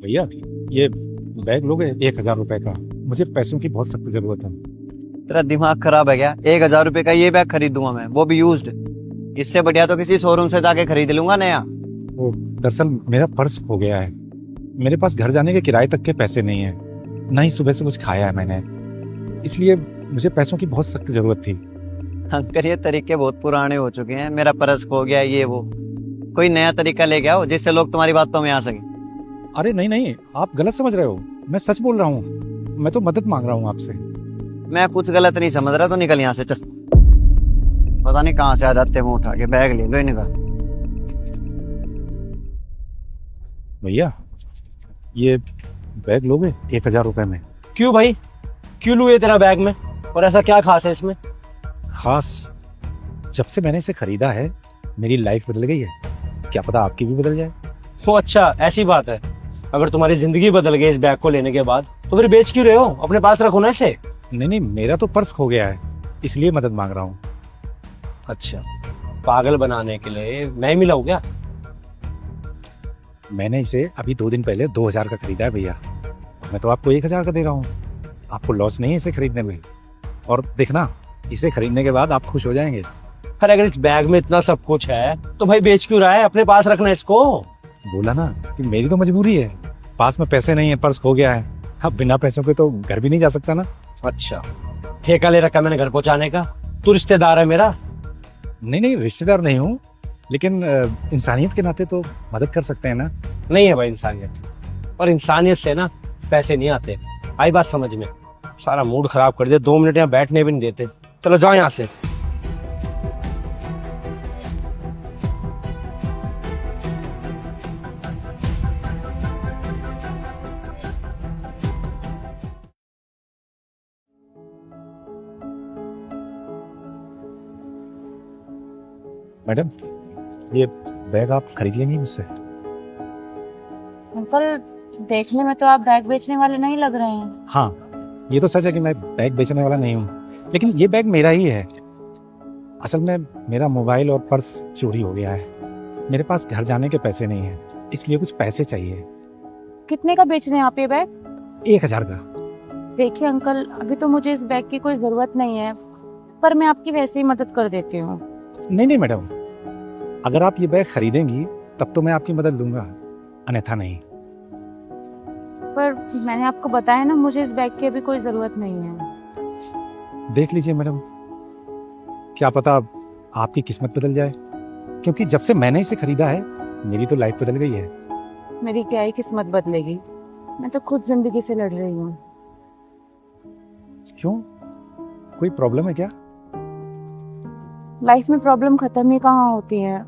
भैया, ये बैग लोगे 1,000 रुपए का? मुझे पैसों की बहुत सख्त जरूरत है। तेरा दिमाग खराब है क्या? 1,000 रुपए का ये बैग खरीदूंगा मैं, वो भी यूज्ड। इससे बढ़िया तो किसी शोरूम से जाके खरीद लूंगा नया। वो दरअसल मेरा पर्स खो गया है। मेरे पास घर जाने के किराए तक के पैसे नहीं है, ना ही सुबह से कुछ खाया है मैंने, इसलिए मुझे पैसों की बहुत सख्त जरूरत थी। अंकल ये तरीके बहुत पुराने हो चुके हैं। मेरा पर्स खो गया, ये वो। कोई नया तरीका लेके आओ जिससे लोग तुम्हारी बातों में आ सके। अरे नहीं नहीं, आप गलत समझ रहे हो। मैं सच बोल रहा हूँ। मैं तो मदद मांग रहा हूँ आपसे। मैं कुछ गलत नहीं समझ रहा, तो निकल यहाँ से, चल। पता नहीं कहाँ से आ जाते मुंह उठा के। बैग ले लो इनका। भैया, ये बैग लोगे 1,000 रुपए में? क्यों भाई, क्यों लूँ ये तेरा बैग में? और ऐसा क्या खास है इसमें? खास, जब से मैंने इसे खरीदा है मेरी लाइफ बदल गई है। क्या पता आपकी भी बदल जाए। वो अच्छा, ऐसी बात है। अगर तुम्हारी जिंदगी बदल गई इस बैग को लेने के बाद, तो फिर बेच क्यों रहे हो? अपने पास रखो ना इसे। नहीं नहीं, मेरा तो पर्स खो गया है, इसलिए मदद मांग रहा हूँ। अच्छा, पागल बनाने के लिए मैं मिला हूँ क्या? मैंने इसे अभी 2 दिन पहले 2,000 का खरीदा है भैया। मैं तो आपको 1,000 का दे रहा हूँ। आपको लॉस नहीं है इसे खरीदने में। और देखना, इसे खरीदने के बाद आप खुश हो जाएंगे। अरे अगर इस बैग में इतना सब कुछ है तो भाई बेच क्यों रहा है? अपने पास रखना इसको। बोला ना कि मेरी तो मजबूरी है। पास में पैसे नहीं है, पर्स खो गया है। अब बिना पैसों के तो घर भी नहीं जा सकता ना। अच्छा, ठेका ले रखा मैंने घर पहुंचाने का? तू रिश्तेदार है मेरा? नहीं नहीं, रिश्तेदार नहीं हूँ, लेकिन इंसानियत के नाते तो मदद कर सकते हैं ना। नहीं है भाई इंसानियत, और इंसानियत से ना पैसे नहीं आते। आई बात समझ में? सारा मूड खराब कर दिया, 2 मिनट यहाँ बैठने भी नहीं देते। चलो जाओ यहाँ से। मैडम, ये बैग आप खरीद लेंगी मुझसे? अंकल, देखने में तो आप बैग बेचने वाले नहीं लग रहे हैं। हाँ, ये तो सच है कि मैं बैग बेचने वाला नहीं हूँ, लेकिन ये बैग मेरा ही है। असल में मेरा मोबाइल और पर्स चोरी हो गया है। मेरे पास घर जाने के पैसे नहीं है, इसलिए कुछ पैसे चाहिए। कितने का बेच रहे हैं आप ये बैग? 1,000 का। देखिए अंकल, अभी तो मुझे इस बैग की कोई जरूरत नहीं है, पर मैं आपकी वैसे ही मदद कर देती हूँ। नहीं नहीं मैडम, अगर आप ये बैग खरीदेंगी तब तो मैं आपकी मदद लूंगा, अन्यथा नहीं। पर मैंने आपको बताया ना, मुझे इस बैग की अभी कोई जरूरत नहीं है। देख लीजिए मैडम, क्या पता आपकी किस्मत बदल जाए, क्योंकि जब से मैंने इसे खरीदा है मेरी तो लाइफ बदल गई है। मेरी क्या ही किस्मत बदलेगी, मैं तो खुद जिंदगी से लड़ रही हूँ। क्यों, कोई प्रॉब्लम है क्या? लाइफ में प्रॉब्लम खत्म ही कहाँ होती है,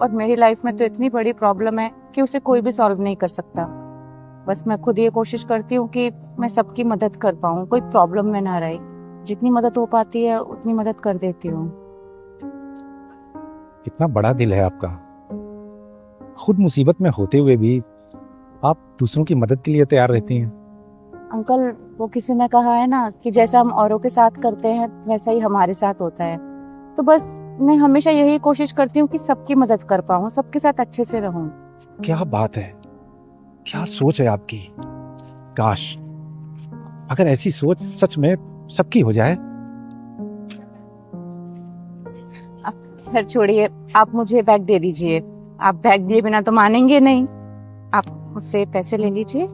और मेरी लाइफ में तो इतनी बड़ी प्रॉब्लम है कि उसे कोई भी सॉल्व नहीं कर सकता। बस मैं खुद ये कोशिश करती हूँ कि मैं सबकी मदद कर पाऊँ, कोई प्रॉब्लम में ना रहे। जितनी मदद हो पाती है उतनी मदद कर देती हूँ। कितना बड़ा दिल है आपका। खुद मुसीबत में होते हुए भी आप दूसरों की मदद के लिए तैयार रहती हैं। अंकल, वो किसी ने कहा है ना कि जैसा हम औरों के साथ करते हैं वैसा ही हमारे साथ होता है। तो बस मैं हमेशा यही कोशिश करती हूँ कि सबकी मदद कर पाऊँ, सबके साथ अच्छे से रहूँ। क्या बात है, क्या सोच है आपकी। काश अगर ऐसी सोच सच में सबकी हो जाए। फिर छोड़िए, आप मुझे बैग दे दीजिए। आप बैग दिए बिना तो मानेंगे नहीं। आप मुझसे पैसे ले लीजिए।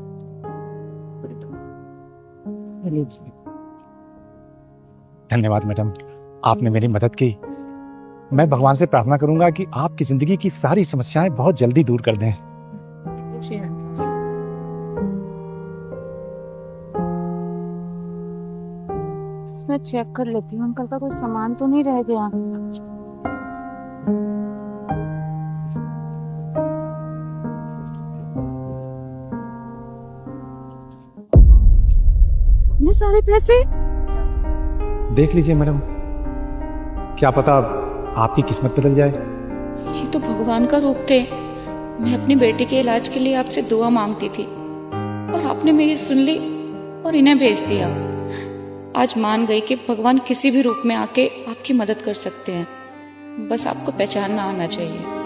धन्यवाद मैडम, आपने मेरी मदद की। मैं भगवान से प्रार्थना करूंगा कि आपकी जिंदगी की सारी समस्याएं बहुत जल्दी दूर कर दें। इसमें चेक कर लेती हूँ अंकल का कोई सामान तो नहीं रह गया। ये सारे पैसे? देख लीजिए मैडम, क्या पता आपकी किस्मत बदल जाए। ये तो भगवान का रूप थे। मैं अपनी बेटी के इलाज के लिए आपसे दुआ मांगती थी और आपने मेरी सुन ली और इन्हें भेज दिया। आज मान गई कि भगवान किसी भी रूप में आके आपकी मदद कर सकते हैं, बस आपको पहचानना आना चाहिए।